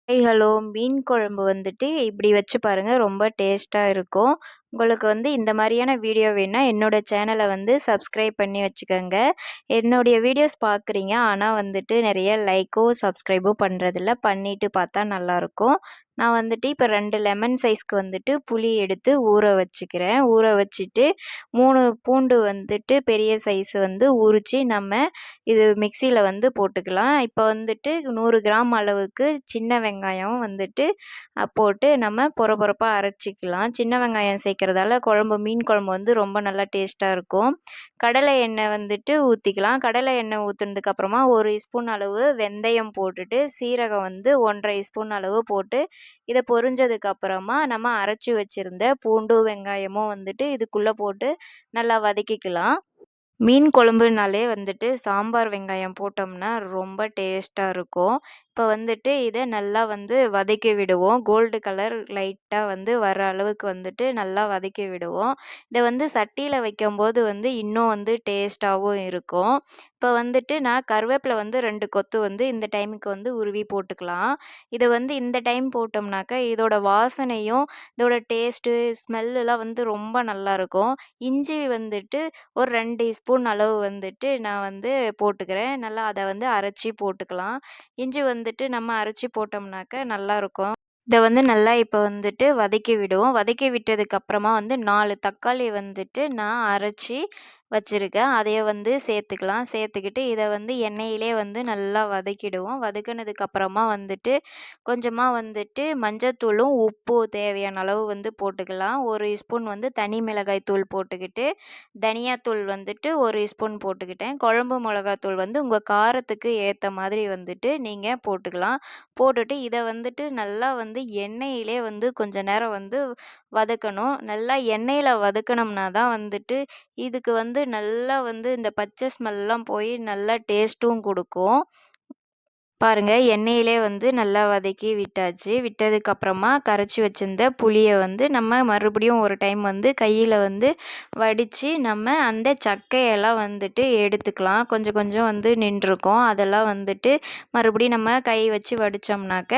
Hi hello! மீன் குழம்பு வந்துட்டு இப்படி வச்சு பாருங்க. ரொம்ப டேஸ்ட்டா இருக்கும். உங்களுக்கு வந்து இந்த மாரியான வீடியோ வேணுனா, என்னோட சேனல வந்து சப்ஸ்கிரைப் பண்ணி வச்சுக்கோங்க. என்னுடைய வீடியோஸ் பார்க்குறீங்க. ஆனா வந்துட்டு நெறைய லைக்கோ, சப்ஸ்கிரைபோ பண்றதில்ல. பண்ணிட்டு பார்த்தா நல்லாயிருக்கும். நான் வந்துட்டு இப்ப 2 லெமன் சைஸ்க்கு வந்துட்டு புளி எடுத்து ஊற வச்சுக்கிறேன். ஊற வச்சுட்டு 3 பூண்டு வந்துட்டு பெரிய சைஸ் வந்து உரிச்சு இது மிக்ஸியில வந்து போட்டுக்கலாம். இப்போ வந்துட்டு 100 கிராம் அளவுக்கு சின்ன வெங்காயம் வந்துட்டு போட்டு நம்ம பொரப்பா அரைச்சிக்கலாம். சின்ன வெங்காயம் சேர்க்கிறதால மீன் குழம்பு வந்து ரொம்ப நல்லா டேஸ்ட்டா இருக்கும். கடலை எண்ணெய் வந்துட்டு ஊத்திக்கலாம். கடலை எண்ணெய் ஊத்துனதுக்கு அப்புறமா 1 ஸ்பூன் அளவு வெந்தயம் போட்டுட்டு, சீரகம் வந்து 1 1/2 ஸ்பூன் அளவு போட்டு, இத பொரிஞ்சதுக்கு அப்புறமா நம்ம அரைச்சு வச்சிருந்த பூண்டும், வெங்காயமும் வந்துட்டு இதுக்குள்ள போட்டு நல்லா வதக்கிக்கலாம். மீன் குழம்புனாலே வந்துட்டு சாம்பார் வெங்காயம் போட்டோம்னா ரொம்ப டேஸ்ட்டா இருக்கும். இப்போ வந்துட்டு இத நல்லா வந்து வதக்கி விடுவோம். கோல்டு கலர் லைட்டா வந்து வர அளவுக்கு வந்துட்டு நல்லா வதக்கி விடுவோம். இத வந்து சட்டியில வைக்கும்போது வந்து இன்னும் வந்து டேஸ்ட்டாவும் இருக்கும். இப்போ வந்துட்டு நான் கருவேப்பில வந்து 2 கொத்து வந்து இந்த டைமுக்கு வந்து உருவி போட்டுக்கலாம். இத வந்து இந்த டைம் போட்டோம்னாக்கா இதோட வாசனையும், இதோட டேஸ்ட்டு, ஸ்மெல்லுலாம் வந்து ரொம்ப நல்லாயிருக்கும். இஞ்சி வந்துட்டு ஒரு 2 ஸ்பூன் அளவு வந்துட்டு நான் வந்து போட்டுக்கிறேன். நல்லா அத வந்து அரைச்சி போட்டுக்கலாம். இஞ்சி வந்துட்டு நம்ம அரைச்சி போட்டோம்னாக்க நல்லாயிருக்கும். இத வந்து நல்லா இப்ப வந்துட்டு வதக்கி விடுவோம். வதக்கி விட்டதுக்கு அப்புறமா வந்து 4 தக்காளி வந்துட்டு நான் அரைச்சி வச்சிருக்கேன். அதைய வந்து சேர்த்துக்கலாம். சேர்த்துக்கிட்டு இத வந்து எண்ணெயிலே வந்து நல்லா வதக்கிடுவோம். வதக்குனதுக்கு அப்புறமா வந்துட்டு கொஞ்சமா வந்துட்டு மஞ்சத்தூளும், உப்பும் தேவையான அளவு வந்து போட்டுக்கலாம். 1 ஸ்பூன் வந்து தனி மிளகாய் தூள் போட்டுக்கிட்டு, தனியாத்தூள் வந்துட்டு 1 ஸ்பூன் போட்டுக்கிட்டேன். குழம்பு மிளகாத்தூள் வந்து உங்க காரத்துக்கு ஏத்த மாதிரி வந்துட்டு நீங்க போட்டுக்கலாம். போட்டுட்டு இத வந்துட்டு நல்லா வந்து எண்ணெயிலே வந்து கொஞ்ச நேரம் வந்து வதக்கணும். நல்லா எண்ணெயில வதக்குனோம்னா தான் வந்துட்டு இதுக்கு வந்து நல்லா வந்து இந்த பச்சை ஸ்மெல்லாம் போய் நல்லா டேஸ்ட்டும் குடுக்கும். பாருங்க எண்ணெயிலே வந்து நல்லா வதக்கி விட்டாச்சு. விட்டதுக்கப்புறமா கரைச்சி வச்சிருந்த புளிய வந்து நம்ம மறுபடியும் ஒரு டைம் வந்து கையில வந்து வடிச்சு அந்த சக்கையெல்லாம் வந்துட்டு எடுத்துக்கலாம். கொஞ்சம் கொஞ்சம் வந்து நின்றுருக்கும். அதெல்லாம் வந்துட்டு மறுபடியும் நம்ம கை வச்சு வடிச்சோம்னாக்க,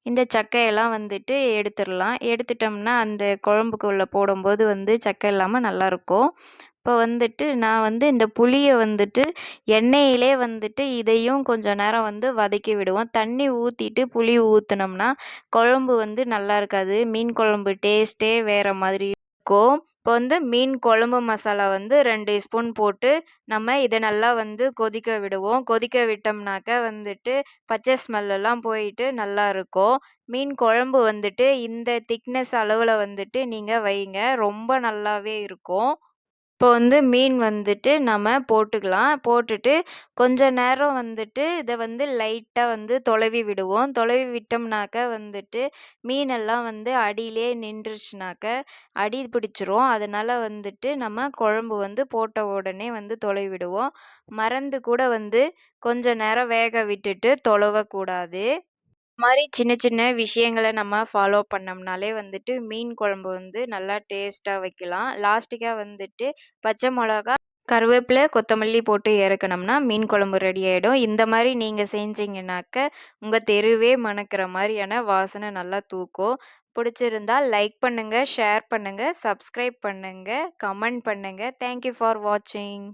இந்த சக்கையெல்லாம் வந்துட்டு எடுத்துறலாம். எடுத்துட்டோம்னா அந்த குழம்புக்குள்ள போடும்போது வந்து சக்கை இல்லாம நல்லாயிருக்கும். இப்போ வந்துட்டு நான் வந்து இந்த புளிய வந்துட்டு எண்ணெயிலே வந்துட்டு இதையும் கொஞ்சம் நேரம் வந்து வதக்கி விடுவோம். தண்ணி ஊத்திட்டு புளி ஊத்துனோம்னா, குழம்பு வந்து நல்லா இருக்காது. மீன் குழம்பு டேஸ்ட்டே வேற மாதிரி இருக்கும். இப்போ வந்து மீன் குழம்பு மசாலா வந்து 2 ஸ்பூன் போட்டு இத நல்லா வந்து கொதிக்க விடுவோம். கொதிக்க விட்டோம்னாக்க வந்துட்டு பச்சை ஸ்மெல்லாம் போயிட்டு நல்லாயிருக்கும். மீன் குழம்பு வந்துட்டு இந்த திக்னஸ் அளவுல வந்துட்டு நீங்க வைங்க. ரொம்ப நல்லாவே இருக்கும். இப்போ வந்து மீன் வந்துட்டு நம்ம போட்டுக்கலாம். போட்டுட்டு கொஞ்ச நேரம் வந்துட்டு இத வந்து லைட்டா வந்து தொலவி விடுவோம். தொலவி விட்டோம்னாக்க வந்துட்டு மீனெல்லாம் வந்து அடியிலே நின்றுச்சுனாக்க அடி பிடிச்சிரும். அதனால வந்துட்டு நம்ம குழம்பு வந்து போட்ட உடனே வந்து தொலைவி விடுவோம். மறந்து கூட வந்து கொஞ்ச நேரம் வேக விட்டுட்டு தொலவக்கூடாது. மாரி சின்ன சின்ன விஷயங்கள நம்ம ஃபாலோ பண்ணோம்னாலே வந்துட்டு மீன் குழம்பு வந்து நல்லா டேஸ்ட்டா வைக்கலாம். லாஸ்ட்டுக்கா வந்துட்டு பச்சை மொளகா, கருவேப்பில, கொத்தமல்லி போட்டு இறக்குனோம்னா மீன் குழம்பு ரெடி ஆயிடும். இந்த மாரி நீங்க செஞ்சீங்கன்னாக்க, உங்க தெருவே மணக்கிற மாரியான வாசனை நல்லா தூக்கும். பிடிச்சிருந்தா லைக் பண்ணுங்க, ஷேர் பண்ணுங்க, சப்ஸ்கிரைப் பண்ணுங்க, கமெண்ட் பண்ணுங்க. தேங்க் யூ ஃபார் வாட்சிங்.